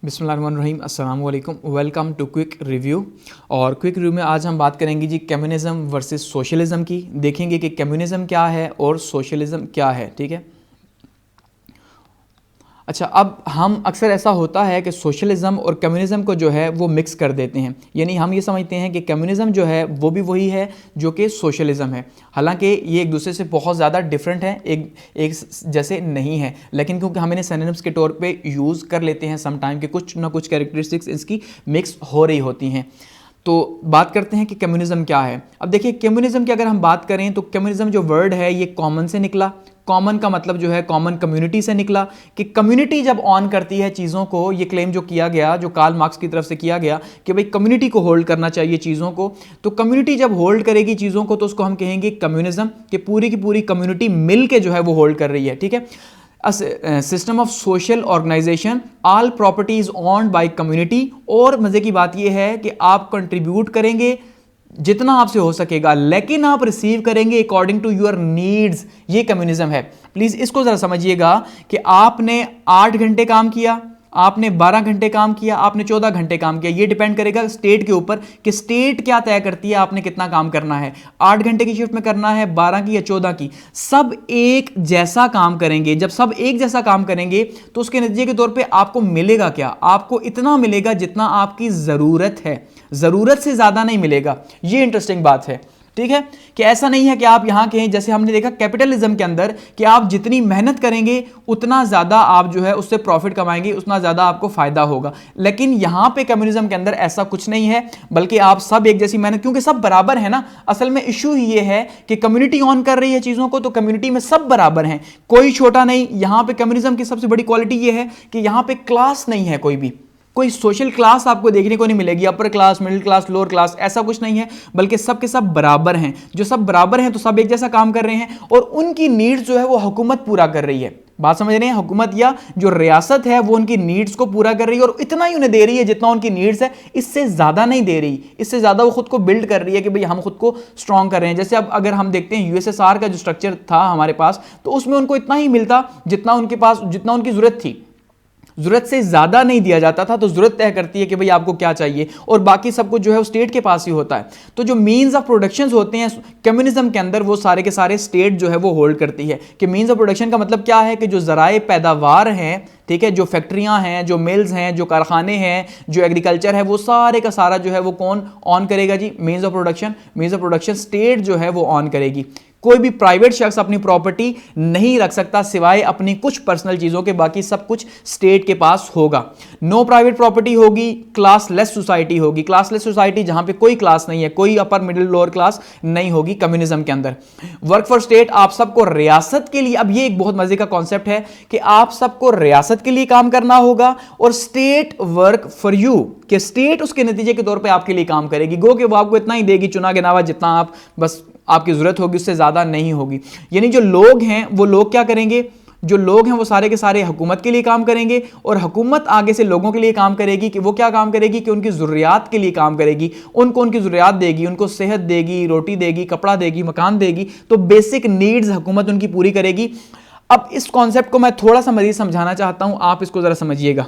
बिस्मिल्लाहिर्रहमानिर्रहीम, अस्सलाम वालेकुम, वेलकम टू क्विक रिव्यू। और क्विक रिव्यू में आज हम बात करेंगे जी कम्युनिज़म वर्सेस सोशलिज़म की। देखेंगे कि कम्युनिज़म क्या है और सोशलिज़म क्या है। ठीक है, अच्छा, अब हम अक्सर ऐसा होता है कि सोशलिज़म और कम्युनिज़म को जो है वो मिक्स कर देते हैं, यानी हम ये समझते हैं कि कम्युनिज़म जो है वो भी वही है जो कि सोशलिज़म है। हालांकि ये एक दूसरे से बहुत ज़्यादा डिफरेंट है, एक जैसे नहीं है, लेकिन क्योंकि हम इन्हें सिनोनिम्स के तौर पे यूज़ कर लेते हैं सम टाइम के कुछ ना कुछ कैरेक्टरिस्टिक्स इसकी मिक्स हो रही होती हैं। तो बात करते हैं कि कम्युनिज़म क्या है। अब देखिए, कम्युनिज़म की अगर हम बात करें तो कम्युनिज़म जो वर्ड है ये कॉमन से निकला। कॉमन का मतलब जो है कॉमन कम्युनिटी से निकला, कि कम्युनिटी जब ऑन करती है चीज़ों को, ये क्लेम जो किया गया, जो कार्ल मार्क्स की तरफ से किया गया कि भाई कम्युनिटी को होल्ड करना चाहिए चीज़ों को, तो कम्युनिटी जब होल्ड करेगी चीज़ों को तो उसको हम कहेंगे कम्युनिज़म, कि पूरी की पूरी कम्युनिटी मिल के जो है वो होल्ड कर रही है। ठीक है, system of social organisation, all property is owned by community. और मजे की बात यह है कि आप कंट्रीब्यूट करेंगे जितना आपसे हो सकेगा, लेकिन आप रिसीव करेंगे अकॉर्डिंग टू योर नीड्स। ये कम्युनिज्म है। प्लीज इसको जरा समझिएगा कि आपने 8 घंटे काम किया, आपने 12 घंटे काम किया, आपने 14 घंटे काम किया, ये डिपेंड करेगा स्टेट के ऊपर कि स्टेट क्या तय करती है आपने कितना काम करना है। 8 घंटे की शिफ्ट में करना है, 12 की या 14 की, सब एक जैसा काम करेंगे। जब सब एक जैसा काम करेंगे तो उसके नतीजे के तौर पे आपको मिलेगा क्या? आपको इतना मिलेगा जितना आपकी ज़रूरत है, ज़रूरत से ज़्यादा नहीं मिलेगा। ये इंटरेस्टिंग बात है। ठीक है, कि ऐसा नहीं है कि आप यहां कहें, जैसे हमने देखा कैपिटलिज्म के अंदर, कि आप जितनी मेहनत करेंगे उतना ज्यादा आप जो है उससे प्रॉफिट कमाएंगे, उतना ज्यादा आपको फायदा होगा। लेकिन यहां पे कम्युनिज्म के अंदर ऐसा कुछ नहीं है, बल्कि आप सब एक जैसी मेहनत, क्योंकि सब बराबर है ना। असल में इशू ये है कि कम्युनिटी ऑन कर रही है चीजों को, तो कम्युनिटी में सब बराबर हैं, कोई छोटा नहीं। यहां पर कम्युनिज्म की सबसे बड़ी क्वालिटी यह है कि यहां पर क्लास नहीं है, कोई सोशल क्लास आपको देखने को नहीं मिलेगी, upper class, middle class, lower class, ऐसा कुछ नहीं है, बल्कि सब के सब बराबर हैं। जो सब बराबर हैं तो सब एक जैसा काम कर रहे हैं, और उनकी नीड्स जो है वो हुकूमत पूरा कर रही है। बात समझ रहे हैं? हुकूमत या जो रियासत है वो उनकी नीड्स को पूरा कर रही है, और इतना ही उन्हें दे रही है जितना उनकी नीड्स है, इससे ज्यादा नहीं दे रही। इससे ज्यादा वो खुद को बिल्ड कर रही है कि भाई हम खुद को स्ट्रांग कर रहे हैं। जैसे अब अगर हम देखते हैं यूएसएसआर का जो स्ट्रक्चर था हमारे पास, तो उसमें उनको इतना ही मिलता जितना उनके पास, जितना उनकी जरूरत थी, जरूरत से ज्यादा नहीं दिया जाता था। तो जरूरत तय करती है कि भाई आपको क्या चाहिए, और बाकी सब कुछ जो है वो स्टेट के पास ही होता है। तो जो मीन्स ऑफ प्रोडक्शन होते हैं कम्युनिज्म के अंदर, वो सारे के सारे स्टेट जो है वो होल्ड करती है। कि मीन्स ऑफ प्रोडक्शन का मतलब क्या है? कि जो जराए पैदावार हैं, ठीक है, जो फैक्ट्रियां हैं, जो मिल्स हैं, जो कारखाने हैं, जो एग्रीकल्चर है, वो सारे का सारा जो है वो कौन ऑन करेगा जी? Means of production. Means of production state जो है वो ऑन करेगी। कोई भी प्राइवेट शख्स अपनी प्रॉपर्टी नहीं रख सकता सिवाय अपनी कुछ पर्सनल चीजों के, बाकी सब कुछ स्टेट के पास होगा। नो प्राइवेट प्रॉपर्टी होगी, क्लासलेस सोसाइटी होगी। क्लासलेस सोसाइटी जहां पे कोई क्लास नहीं है, कोई अपर मिडिल लोअर क्लास नहीं होगी कम्युनिज्म के अंदर। वर्क फॉर स्टेट, आप सबको रियासत के लिए, अब ये एक बहुत मजे का कॉन्सेप्ट है कि आप सबको रियासत के लिए काम करना होगा, और स्टेट वर्क फॉर यू, कि स्टेट उसके नतीजे के तौर पे आपके लिए काम करेगी। गो कि वो आपको इतना ही देगी चुना गिनावा, जितना आप बस आपकी जरूरत होगी, उससे ज्यादा नहीं होगी। यानी जो लोग हैं वो लोग क्या करेंगे? जो लोग हैं वो सारे के सारे हुकूमत के लिए काम करेंगे, और हुकूमत आगे से लोगों के लिए काम करेगी। कि वो क्या काम करेगी? कि उनकी ज़रूरियात के लिए काम करेगी, उनको उनकी ज़रूरियात देगी, उनको सेहत देगी, रोटी देगी, कपड़ा देगी, मकान देगी। तो बेसिक नीड्स हुकूमत उनकी पूरी करेगी। अब इस कॉन्सेप्ट को मैं थोड़ा सा मज़ीद समझाना चाहता हूं, आप इसको ज़रा समझिएगा।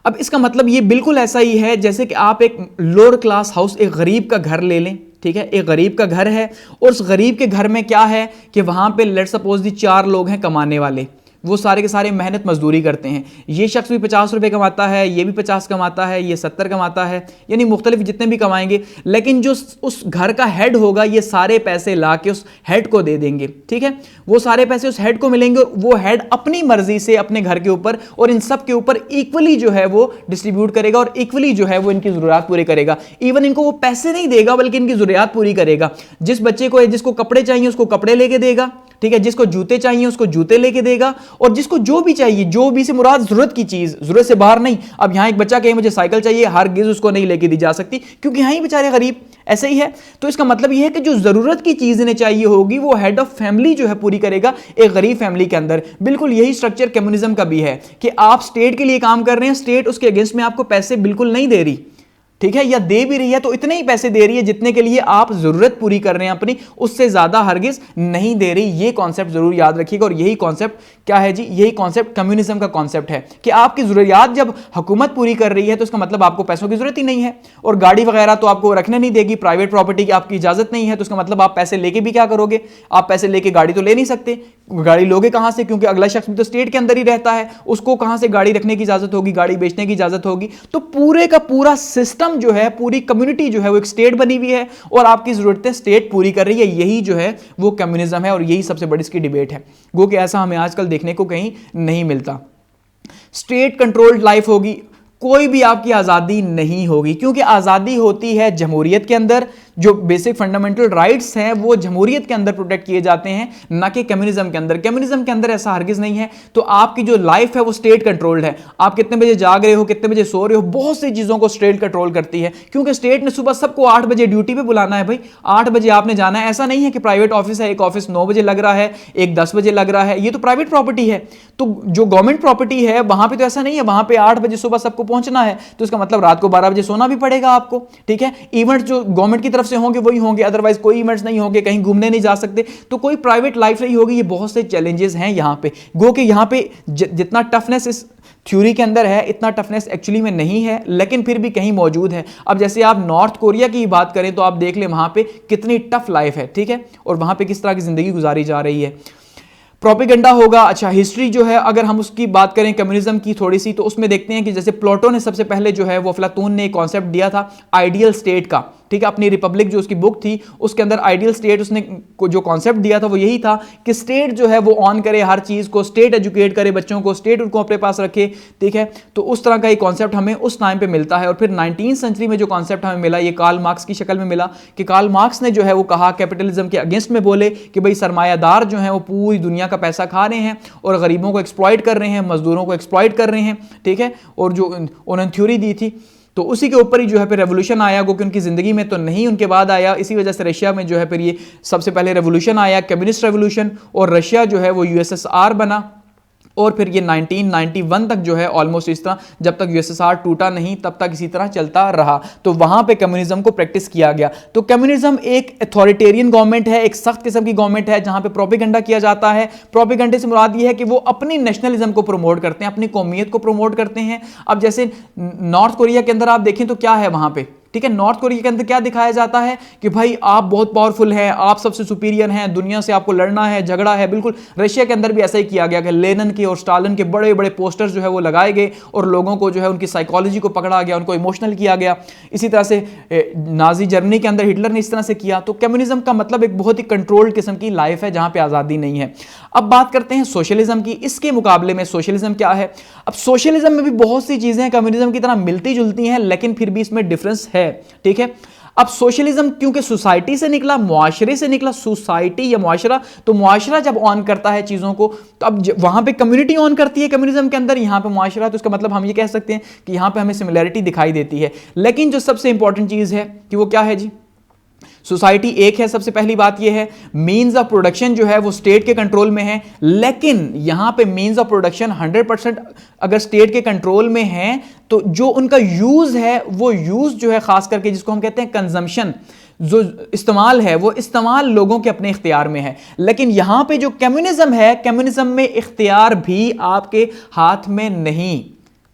अब इसका मतलब ये बिल्कुल ऐसा ही है जैसे कि आप एक लोअर क्लास हाउस, एक गरीब का घर ले लें। ठीक है, एक गरीब का घर है, और उस गरीब के घर में क्या है कि वहां पे लेट्स सपोज दी 4 लोग हैं कमाने वाले, वो सारे के सारे मेहनत मजदूरी करते हैं। ये शख्स भी 50 रुपए कमाता है, ये भी 50 कमाता है, ये 70 कमाता है, यानी मुख्तलिफ जितने भी कमाएंगे। लेकिन जो उस घर का हेड होगा, ये सारे पैसे ला के उस हेड को दे देंगे। ठीक है, वो सारे पैसे उस हेड को मिलेंगे, और वो हेड अपनी मर्जी से अपने घर के ऊपर और इन सब के ऊपर इक्वली जो है वो डिस्ट्रीब्यूट करेगा, और इक्वली जो है वो इनकी जरूरत पूरी करेगा। इवन इनको वो पैसे नहीं देगा, बल्कि इनकी जरूरत पूरी करेगा। जिस बच्चे को, जिसको कपड़े चाहिए उसको कपड़े लेके देगा, ठीक है, जिसको जूते चाहिए उसको जूते लेके देगा, और जिसको जो भी चाहिए, जो भी से मुराद जरूरत की चीज, जरूरत से बाहर नहीं। अब यहां एक बच्चा कहे मुझे साइकिल चाहिए, हरगिज़ उसको नहीं लेके दी जा सकती, क्योंकि यहां ही बेचारे गरीब। ऐसे ही है। तो इसका मतलब यह है कि जो जरूरत की चीज इन्हें चाहिए होगी वो हेड ऑफ फैमिली जो है पूरी करेगा एक गरीब फैमिली के अंदर। बिल्कुल यही स्ट्रक्चर कम्युनिज्म का भी है कि आप स्टेट के लिए काम कर रहे हैं, स्टेट उसके अगेंस्ट में आपको पैसे बिल्कुल नहीं दे रही। ठीक है, या दे भी रही है तो इतने ही पैसे दे रही है जितने के लिए आप जरूरत पूरी कर रहे हैं अपनी, उससे ज्यादा हरगिज नहीं दे रही। ये कॉन्सेप्ट जरूर याद रखिएगा। और यही कॉन्सेप्ट क्या है जी, यही कॉन्सेप्ट कम्युनिज्म का कॉन्सेप्ट है कि आपकी जरूरियात जब हुकूमत पूरी कर रही है तो इसका मतलब आपको पैसों की जरूरत ही नहीं है। और गाड़ी वगैरह तो आपको रखने नहीं देगी, प्राइवेट प्रॉपर्टी की आपकी इजाजत नहीं है, तो इसका मतलब आप पैसे लेके भी क्या करोगे, आप पैसे लेके गाड़ी तो ले नहीं सकते। गाड़ी लोगे कहां से, क्योंकि अगला शख्स भी तो स्टेट के अंदर ही रहता है, उसको कहां से गाड़ी रखने की इजाजत होगी, गाड़ी बेचने की इजाजत होगी। तो पूरे का पूरा सिस्टम जो है, पूरी कम्युनिटी जो है वो एक स्टेट बनी हुई है और आपकी जरूरतें स्टेट पूरी कर रही है। यही जो है वो कम्युनिज्म है और यही सबसे बड़ी इसकी डिबेट है। गो कि ऐसा हमें आजकल देखने को कहीं नहीं मिलता। स्टेट कंट्रोल्ड लाइफ होगी, कोई भी आपकी आज़ादी नहीं होगी, क्योंकि आज़ादी होती है जमहूरियत के अंदर। जो बेसिक फंडामेंटल राइट्स हैं वो जमहूरियत के अंदर प्रोटेक्ट किए जाते हैं, ना कि कम्युनिज्म के अंदर। कम्युनिज्म के अंदर ऐसा हरगिज नहीं है। तो आपकी जो लाइफ है वो स्टेट कंट्रोल्ड है। आप कितने बजे जाग रहे हो, कितने बजे सो रहे हो, बहुत सी चीज़ों को स्टेट कंट्रोल करती है, क्योंकि स्टेट ने सुबह सबको 8 बजे ड्यूटी पे बुलाना है। भाई 8 बजे आपने जाना है। ऐसा नहीं है कि प्राइवेट ऑफिस है, एक ऑफिस 9 बजे लग रहा है, एक 10 बजे लग रहा है, ये तो प्राइवेट प्रॉपर्टी है। तो जो गवर्नमेंट प्रॉपर्टी है वहां पर तो ऐसा नहीं है, वहां पर 8 बजे सुबह सबको पहुंचना है, तो इसका मतलब रात को 12 बजे सोना भी पड़ेगा आपको। ठीक है, इवेंट जो गवर्नमेंट की तरफ से होंगे वही होंगे, अदरवाइज कोई इवेंट्स नहीं होंगे, कहीं घूमने नहीं जा सकते, तो कोई प्राइवेट लाइफ नहीं होगी। ये बहुत से चैलेंजेस हैं यहां पे। गो कि यहां पे जितना टफनेस इस थ्योरी के अंदर है, इतना टफनेस एक्चुअली में नहीं है, लेकिन फिर भी कहीं मौजूद है। अब जैसे आप नॉर्थ कोरिया की बात करें तो आप देख लें वहां पे कितनी टफ लाइफ है, ठीक है, और वहां पे किस तरह की जिंदगी गुजारी जा रही है। प्रोपेगेंडा होगा। अच्छा, हिस्ट्री जो है अगर हम उसकी बात करें कम्युनिज्म की थोड़ी सी, तो उसमें देखते हैं कि जैसे प्लेटो ने सबसे पहले जो है वो अफलातून ने एक कॉन्सेप्ट दिया था आइडियल स्टेट का। ठीक है, अपनी रिपब्लिक जो उसकी बुक थी उसके अंदर आइडियल स्टेट उसने जो कॉन्सेप्ट दिया था वो यही था कि स्टेट जो है वो ऑन करे हर चीज को, स्टेट एजुकेट करे बच्चों को, स्टेट उनको अपने पास रखे। ठीक है, तो उस तरह का एक कॉन्सेप्ट हमें उस टाइम पे मिलता है। और फिर 19वीं सेंचुरी में जो कॉन्सेप्ट हमें मिला, ये कार्ल मार्क्स की शक्ल में मिला कि कार्ल मार्क्स ने जो है वो कहा, कैपिटलिज्म के अगेंस्ट में बोले कि भाई सरमायादार जो है वो पूरी दुनिया का पैसा खा रहे हैं और गरीबों को एक्सप्लॉइट कर रहे हैं, मजदूरों को एक्सप्लॉइट कर रहे हैं। ठीक है, और जो उन्होंने थ्योरी दी थी तो उसी के ऊपर ही जो है फिर रेवोल्यूशन आया, क्योंकि उनकी ज़िंदगी में तो नहीं, उनके बाद आया। इसी वजह से रशिया में जो है फिर ये सबसे पहले रेवोल्यूशन आया, कम्युनिस्ट रेवोल्यूशन, और रशिया जो है वो यूएसएसआर बना। और फिर ये 1991 तक जो है ऑलमोस्ट इस तरह, जब तक यूएसएसआर टूटा नहीं तब तक इसी तरह चलता रहा। तो वहां पे कम्युनिज्म को प्रैक्टिस किया गया। तो कम्युनिज्म एक अथॉरिटेरियन गवर्नमेंट है, एक सख्त किस्म की गवर्नमेंट है जहां पे प्रोपेगेंडा किया जाता है। प्रोपेगेंडे से मुराद ये है कि वो अपनी नेशनलिज्म को प्रमोट करते हैं, अपनी कौमियत को प्रमोट करते हैं। अब जैसे नॉर्थ कोरिया के अंदर आप देखें तो क्या है वहां पे, ठीक है, नॉर्थ कोरिया के अंदर क्या दिखाया जाता है कि भाई आप बहुत पावरफुल हैं, आप सबसे सुपीरियर हैं, दुनिया से आपको लड़ना है, झगड़ा है। बिल्कुल रशिया के अंदर भी ऐसा ही किया गया कि लेनिन के और स्टालिन के बड़े बड़े पोस्टर्स जो है वो लगाए गए और लोगों को जो है उनकी साइकोलॉजी को पकड़ा गया, उनको इमोशनल किया गया। इसी तरह से नाजी जर्मनी के अंदर हिटलर ने इस तरह से किया। तो कम्युनिज्म का मतलब एक बहुत ही कंट्रोल्ड किस्म की लाइफ है जहां पर आज़ादी नहीं है। अब बात करते हैं सोशलिज्म की। इसके मुकाबले में सोशलिज्म क्या है? अब सोशलिज्म में भी बहुत सी चीजें कम्युनिज्म की तरह मिलती जुलती हैं, लेकिन फिर भी इसमें डिफरेंस है। ठीक है, अब सोशलिज्म क्योंकि सोसाइटी से निकला, मुआशरे से निकला, सोसाइटी या मुआशरा, तो मुआशरा जब ऑन करता है चीजों को तो अब वहां पे कम्युनिटी ऑन करती है कम्युनिज्म के अंदर, यहां पे मुआशरा। तो इसका मतलब हम ये कह सकते हैं कि यहां पे हमें सिमिलैरिटी दिखाई देती है। लेकिन जो सबसे इंपॉर्टेंट चीज है कि वो क्या है जी, सोसाइटी एक है। सबसे पहली बात यह है मीन्स ऑफ प्रोडक्शन जो है वो स्टेट के कंट्रोल में है, लेकिन यहां पे मीन्स ऑफ प्रोडक्शन 100% अगर स्टेट के कंट्रोल में है तो जो उनका यूज है वो यूज जो है खास करके जिसको हम कहते हैं कंजम्पशन, जो इस्तेमाल है वो इस्तेमाल लोगों के अपने इख्तियार में है। लेकिन यहां पे जो कम्युनिज्म है, कम्युनिज्म में इख्तियार भी आपके हाथ में नहीं।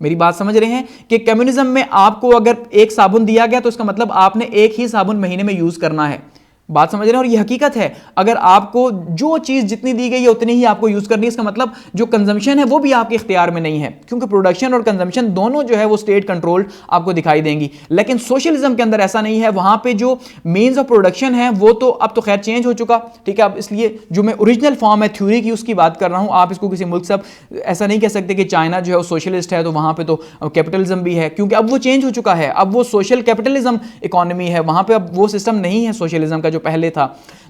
मेरी बात समझ रहे हैं कि कम्युनिज्म में आपको अगर एक साबुन दिया गया तो इसका मतलब आपने एक ही साबुन महीने में यूज करना है। बात समझ रहे हैं? और ये हकीकत है, अगर आपको जो चीज जितनी दी गई है उतनी ही आपको यूज करनी है। इसका मतलब जो कंजम्पशन है वो भी आपके इख्तियार में नहीं है, क्योंकि प्रोडक्शन और कंजम्पशन दोनों जो है वो स्टेट कंट्रोल्ड आपको दिखाई देंगी। लेकिन सोशलिज्म के अंदर ऐसा नहीं है। वहां पे जो मीन्स ऑफ प्रोडक्शन है वो तो अब तो खैर चेंज हो चुका, ठीक है। अब इसलिए जो मैं ओरिजिनल फॉर्म है थ्योरी की उसकी बात कर रहा हूं। आप इसको किसी मुल्क से ऐसा नहीं कह सकते कि चाइना जो है वो सोशलिस्ट है तो वहां पर तो कैपिटलिज्म भी है, क्योंकि अब वो चेंज हो चुका है। अब वो सोशल कैपिटलिज्म इकोनॉमी है, वहां पर अब वो सिस्टम नहीं है सोशलिज्म का जो पहले था।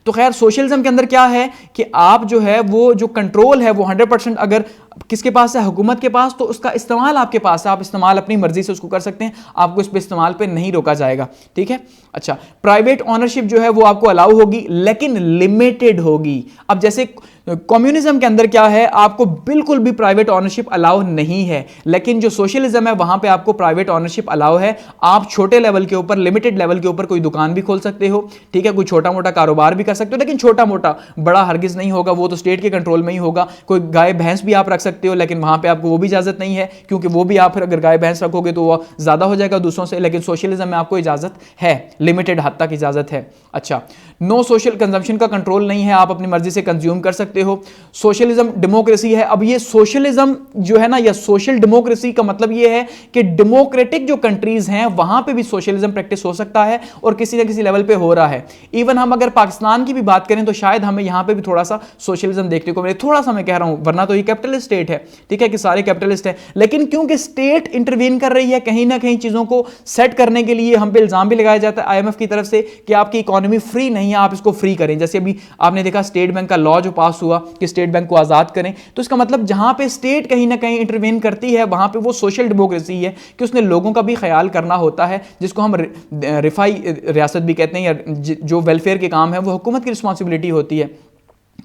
तो खैर सोशलिज्म के अंदर क्या है कि आप जो है वो जो कंट्रोल है वो 100% अगर किसके पास है? हुकूमत के पास। तो उसका इस्तेमाल आपके पास है, आप इस्तेमाल अपनी मर्जी से उसको कर सकते हैं, आपको इस पे इस्तेमाल पे नहीं रोका जाएगा। ठीक है, अच्छा, प्राइवेट ओनरशिप जो है वो आपको अलाउ होगी लेकिन लिमिटेड होगी। अब जैसे कम्युनिज्म के अंदर क्या है, आपको बिल्कुल भी प्राइवेट ओनरशिप अलाउ नहीं है, लेकिन जो सोशलिज्म है वहां पे आपको प्राइवेट ओनरशिप अलाउ है। आप छोटे लेवल के ऊपर, लिमिटेड लेवल के ऊपर कोई दुकान भी खोल सकते हो, ठीक है, कोई छोटा मोटा कारोबार भी कर सकते हो, लेकिन छोटा मोटा, बड़ा हरगिज नहीं होगा, वो तो स्टेट के कंट्रोल में ही होगा। कोई गाय भैंस भी आप रख सकते हो, लेकिन वहां पे आपको वो भी इजाजत नहीं है, क्योंकि वो भी आप अगर गाय भैंस रखोगे तो वो ज्यादा हो जाएगा दूसरों से। लेकिन सोशलिज्म में आपको इजाजत है, लिमिटेड हद तक इजाजत है। अच्छा, नो सोशल कंजम्पशन का कंट्रोल नहीं है, आप अपनी मर्जी से कंज्यूम कर सकते हो। सोशलिज्म डेमोक्रेसी है। अब ये सोशलिज्म जो है ना, या सोशल डेमोक्रेसी का मतलब ये है कि डेमोक्रेटिक जो कंट्रीज हैं वहां पे भी सोशलिज्म प्रैक्टिस हो सकता है और किसी ना किसी लेवल पे हो रहा है। इवन हम अगर पाकिस्तान की भी बात करें तो शायद हमें यहां पे भी थोड़ा सा सोशलिज्म देखने को मिले, थोड़ा सा मैं कह रहा हूं, वरना तो ये कैपिटलिस्ट स्टेट है, ठीक है, कि सारे कैपिटलिस्ट है। लेकिन क्योंकि स्टेट इंटरवीन कर रही है कहीं ना कहीं चीजों को सेट करने के लिए, हम पे इल्जाम भी लगाया जाता है आईएमएफ की तरफ से कि आपकी इकोनॉमी फ्री नहीं है, आप इसको फ्री करें। जैसे अभी आपने देखा स्टेट बैंक का लॉ जो पास हुआ कि स्टेट बैंक को आजाद करें, तो इसका मतलब जहां पे स्टेट कहीं ना कहीं इंटरवेन करती है वहां पे वो सोशल डेमोक्रेसी है कि उसने लोगों का भी ख्याल करना होता है, जिसको हम रिफाई रियासत भी कहते हैं, या जो वेलफेयर के काम है वो हुकूमत की रिस्पॉन्सिबिलिटी होती है।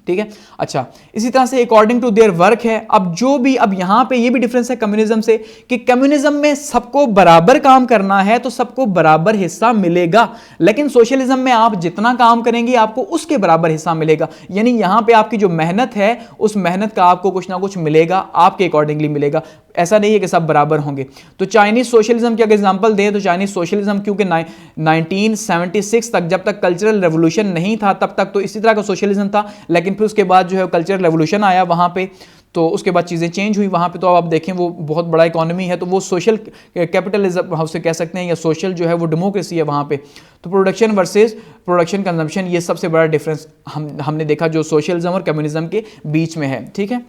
ठीक है, अच्छा, इसी तरह से अकॉर्डिंग टू देयर वर्क है। अब जो भी, अब यहां पे ये भी डिफरेंस है कम्युनिज्म से कि कम्युनिज्म में सबको बराबर काम करना है तो सबको बराबर हिस्सा मिलेगा, लेकिन सोशलिज्म में आप जितना काम करेंगे आपको उसके बराबर हिस्सा मिलेगा। यानी यहां पे आपकी जो मेहनत है उस मेहनत का आपको कुछ ना कुछ मिलेगा, आपके अकॉर्डिंगली मिलेगा, ऐसा नहीं है कि सब बराबर होंगे। तो चाइनीज सोशलिज्म की अगर एग्जांपल दें तो चाइनीज सोशलिज्म क्योंकि 1976 तक, जब तक कल्चरल रेवोल्यूशन नहीं था तब तक तो इसी तरह का सोशलिज्म था, लेकिन फिर उसके बाद जो है कल्चरल रेवोल्यूशन आया वहां पे, तो उसके बाद चीज़ें चेंज हुई वहाँ पे। तो आप देखें वो बहुत बड़ा इकोनॉमी है, तो वो सोशल कैपिटलिज्म हम उसे कह सकते हैं, या सोशल जो है वो डेमोक्रेसी है वहाँ पे। तो प्रोडक्शन वर्सेस प्रोडक्शन कंजम्पशन, ये सबसे बड़ा डिफरेंस हमने देखा जो सोशलिज्म और कम्युनिज्म के बीच में है। ठीक है,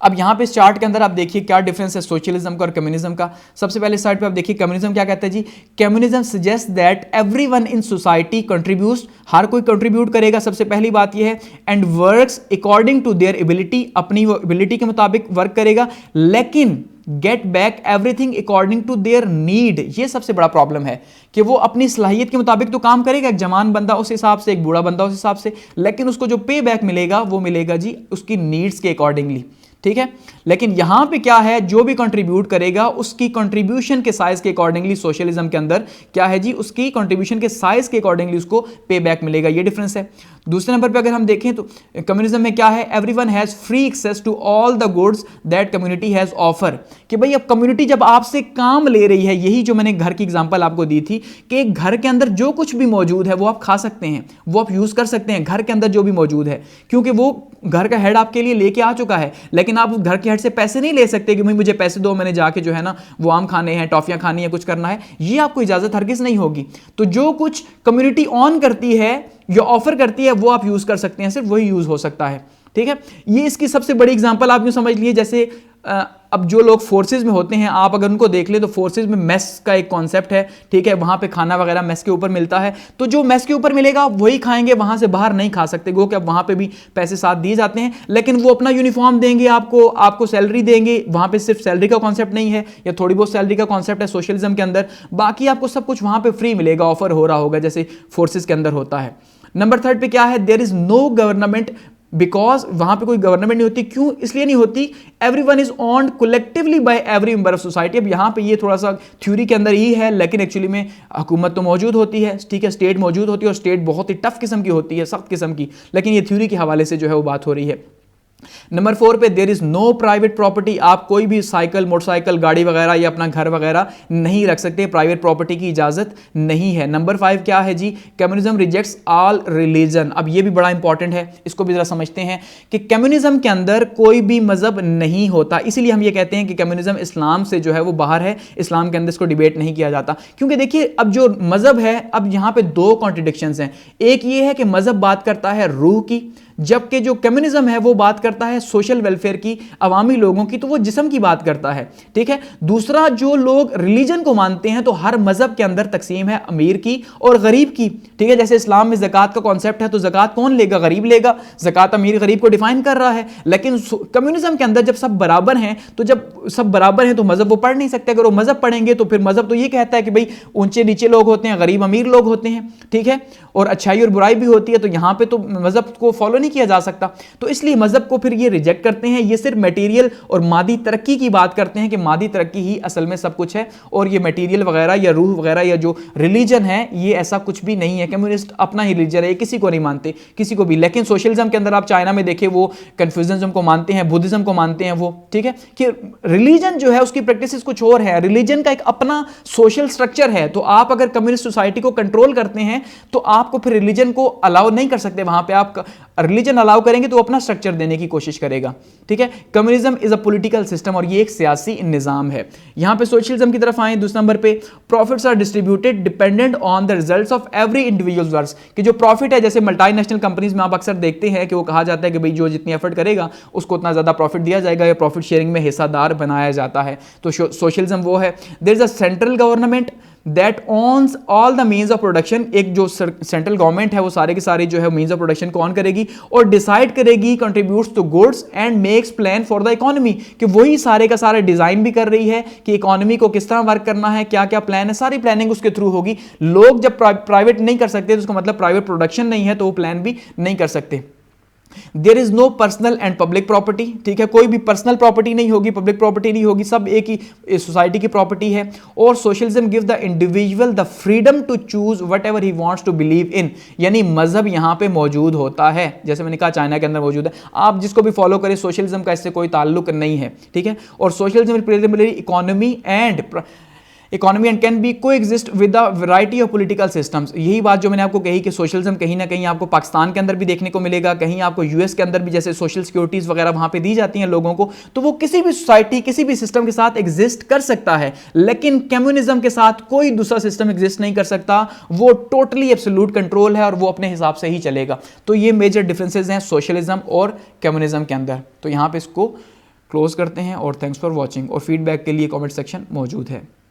अब यहाँ पे इस चार्ट के अंदर आप देखिए क्या डिफरेंस है सोशलिज्म का और कम्युनिज्म का। सबसे पहले साइड पे आप देखिए कम्युनिज्म क्या कहता है जी, communism suggest that everyone in society contributes, हर कोई कंट्रीब्यूट करेगा, सबसे पहली बात यह है, and works according to their ability, अपनी वो एबिलिटी के मुताबिक वर्क करेगा, लेकिन get back everything according to their need. ये सबसे बड़ा प्रॉब्लम है कि वो अपनी सलाहियत के मुताबिक तो काम करेगा, एक जवान बंदा उस हिसाब से, एक बूढ़ा बंदा उस हिसाब से, लेकिन उसको जो पे बैक मिलेगा वो मिलेगा जी उसकी नीड्स के अकॉर्डिंगली। ठीक है, लेकिन यहां पे क्या है, जो भी कंट्रीब्यूट करेगा उसकी कंट्रीब्यूशन के साइज के अकॉर्डिंगली, सोशलिज्म के अंदर क्या है जी, उसकी कंट्रीब्यूशन के साइज के अकॉर्डिंगली उसको पे बैक मिलेगा। ये डिफरेंस है। दूसरे नंबर पे अगर हम देखें तो कम्युनिज्म में क्या है, everyone has free access to all the goods that community has offer, कि भाई अब कम्युनिटी जब आपसे काम ले रही है, यही जो मैंने घर की एग्जांपल आपको दी थी कि एक घर के अंदर जो कुछ भी मौजूद है वो आप खा सकते हैं, वो आप यूज कर सकते हैं, घर के अंदर जो भी मौजूद है, क्योंकि वो घर का हेड आपके लिए लेके आ चुका है। लेकिन आप उस घर के हेड से पैसे नहीं ले सकते कि भाई मुझे पैसे दो, मैंने जाके जो है ना वो आम खाने हैं, टॉफियां खानी है, कुछ करना है, ये आपको इजाजत हरगिज नहीं होगी। तो जो कुछ कम्युनिटी ऑन करती है या ऑफर करती है वो आप यूज कर सकते हैं, सिर्फ वही यूज हो सकता है। ठीक है, ये इसकी सबसे बड़ी एग्जांपल आप यूं समझ लिए, जैसे अब जो लोग फोर्सेज में होते हैं, आप अगर उनको देख ले तो फोर्सेज में मेस का एक कॉन्सेप्ट है। ठीक है, वहां पे खाना वगैरह मेस के ऊपर मिलता है, तो जो मेस के ऊपर मिलेगा वही खाएंगे, वहां से बाहर नहीं खा सकते। गो कि अब वहां पे भी पैसे साथ दिए जाते हैं, लेकिन वो अपना यूनिफॉर्म देंगे, आपको सैलरी देंगे। वहां पे सिर्फ सैलरी का कॉन्सेप्ट नहीं है, या थोड़ी बहुत सैलरी का कॉन्सेप्ट है सोशलिज्म के अंदर, बाकी आपको सब कुछ वहां पे फ्री मिलेगा, ऑफर हो रहा होगा, जैसे फोर्सेज के अंदर होता है। नंबर 3 पे क्या है, there is no government, because वहां पे कोई गवर्नमेंट नहीं होती। क्यों? इसलिए नहीं होती, everyone is owned collectively by every member of society. अब यहां पे ये थोड़ा सा थ्योरी के अंदर ही है, लेकिन एक्चुअली में हुकूमत तो मौजूद होती है, ठीक है, स्टेट मौजूद होती है, और स्टेट बहुत ही टफ किस्म की होती है, सख्त किस्म की, लेकिन ये थ्योरी के हवाले से जो है वो बात हो रही है। नंबर 4 पे there is no private property, आप कोई भी साइकिल, मोटरसाइकिल, गाड़ी वगैरह या अपना घर वगैरह नहीं रख सकते, प्राइवेट प्रॉपर्टी की इजाजत नहीं है। नंबर 5 क्या है जी, कम्युनिज्म रिजेक्ट्स ऑल रिलीजन। अब ये भी बड़ा इंपॉर्टेंट है, इसको भी जरा समझते हैं कि कम्युनिज्म के अंदर कोई भी मजहब नहीं होता, इसीलिए हम ये कहते हैं कि कम्युनिज्म इस्लाम से जो है वो बाहर है, इस्लाम के अंदर इसको डिबेट नहीं किया जाता। क्योंकि देखिए अब जो मजहब है, अब यहां पे दो कॉन्ट्रडिक्शंस हैं। एक ये है कि मजहब बात करता है रूह की, जबकि जो कम्युनिज्म है वो बात करता है सोशल वेलफेयर की, अवामी लोगों की, तो वो जिस्म की बात करता है। ठीक है। दूसरा, जो लोग रिलीजन को मानते हैं तो हर मजहब के अंदर तकसीम है अमीर की और गरीब की। ठीक है। जैसे इस्लाम में ज़कात का कॉन्सेप्ट है तो ज़कात कौन लेगा? गरीब लेगा। ज़कात अमीर गरीब को डिफाइन कर रहा है। लेकिन कम्युनिज्म के अंदर जब सब बराबर हैं, तो जब सब बराबर हैं तो मजहब वो पढ़ नहीं सकते। अगर वो मजहब पढ़ेंगे तो फिर मजहब तो ये कहता है कि भाई ऊंचे नीचे लोग होते हैं, गरीब अमीर लोग होते हैं। ठीक है। और अच्छाई और बुराई भी होती है, तो यहां पे तो मजहब को फॉलो नहीं किया जा सकता। तो इसलिए मजहब को फिर ये रिजेक्ट करते हैं। ये सिर्फ मटेरियल और मादी तरक्की की बात करते हैं कि मादी तरक्की ही असल में सब कुछ है, और ये मटेरियल वगैरह या रूह वगैरह या जो रिलीजन है ये ऐसा कुछ भी नहीं है। कम्युनिस्ट अपना ही रिलीजन है, किसी को नहीं मानते, किसी को भी। लेकिन सोशलिज्म के अंदर आप चाइना में देखें, वो कन्फ्यूजनिज्म को मानते हैं, बुद्धिज्म को मानते हैं वो। ठीक है। कि रिलीजन जो है उसकी प्रैक्टिस कुछ और है, रिलीजन का एक अपना सोशल स्ट्रक्चर है। तो आप अगर कम्युनिस्ट सोसाइटी को कंट्रोल करते हैं तो आपको फिर रिलीजन को अलाउ नहीं कर सकते। वहां पे आप रिलीजन अलाउ करेंगे तो अपना स्ट्रक्चर देने की कोशिश करेगा। ठीक है। Communism is a political system, और ये एक सियासी निजाम है। यहां पे सोशलिज्म की तरफ आए, दूसरे नंबर पे profits are distributed dependent on the results of every individual works. कि जो प्रॉफिट है, जैसे मल्टीनेशनल कंपनीज में आप अक्सर देखते हैं कि वो कहा जाता है कि भाई जो जितनी एफर्ट करेगा उसको उतना ज्यादा प्रॉफिट दिया जाएगा, या प्रॉफिट शेयरिंग में हिस्सादार बनाया जाता है। तो सोशलिज्म वो है। There is a central government that owns all the means of production. एक जो सेंट्रल गवर्नमेंट है वो सारे के सारे जो है मीन्स ऑफ प्रोडक्शन को ऑन करेगी और डिसाइड करेगी, contributes to goods and makes plan for the economy. कि वही सारे का सारे डिजाइन भी कर रही है कि इकोनॉमी को किस तरह वर्क करना है, क्या क्या प्लान है, सारी प्लानिंग उसके थ्रू होगी। लोग जब प्राइवेट नहीं कर सकते तो उसका मतलब प्राइवेट प्रोडक्शन नहीं है, तो वो प्लान भी नहीं कर सकते। There is no personal and public property. ठीक है। कोई भी पर्सनल प्रॉपर्टी नहीं होगी, पब्लिक प्रॉपर्टी नहीं होगी, सब एक ही सोसाइटी की प्रॉपर्टी है। और socialism give the individual the freedom to choose whatever he wants to believe in. यानी मजहब यहां पे मौजूद होता है, जैसे मैंने कहा चाइना के अंदर मौजूद है। आप जिसको भी फॉलो करें, सोशलिज्म का इससे कोई ताल्लुक नहीं है। ठीक है। और socialism economy and can be coexist with a variety of political systems. यही बात जो मैंने आपको कही कि सोशलिज्म कहीं ना कहीं आपको पाकिस्तान के अंदर भी देखने को मिलेगा, कहीं आपको यूएस के अंदर भी, जैसे सोशल सिक्योरिटीज वगैरह वहां पे दी जाती हैं लोगों को, तो वो किसी भी सोसाइटी किसी भी सिस्टम के साथ एग्जिस्ट कर सकता है। लेकिन कम्युनिज्म के साथ कोई दूसरा सिस्टम एग्जिस्ट नहीं कर सकता। वो टोटली एब्सोल्यूट कंट्रोल है और वो अपने हिसाब से ही चलेगा। तो ये मेजर डिफरेंसेस हैं सोशलिज्म और कम्युनिज्म के अंदर। तो यहां पर इसको क्लोज करते हैं और थैंक्स फॉर वॉचिंग। और फीडबैक के लिए कॉमेंट सेक्शन मौजूद है।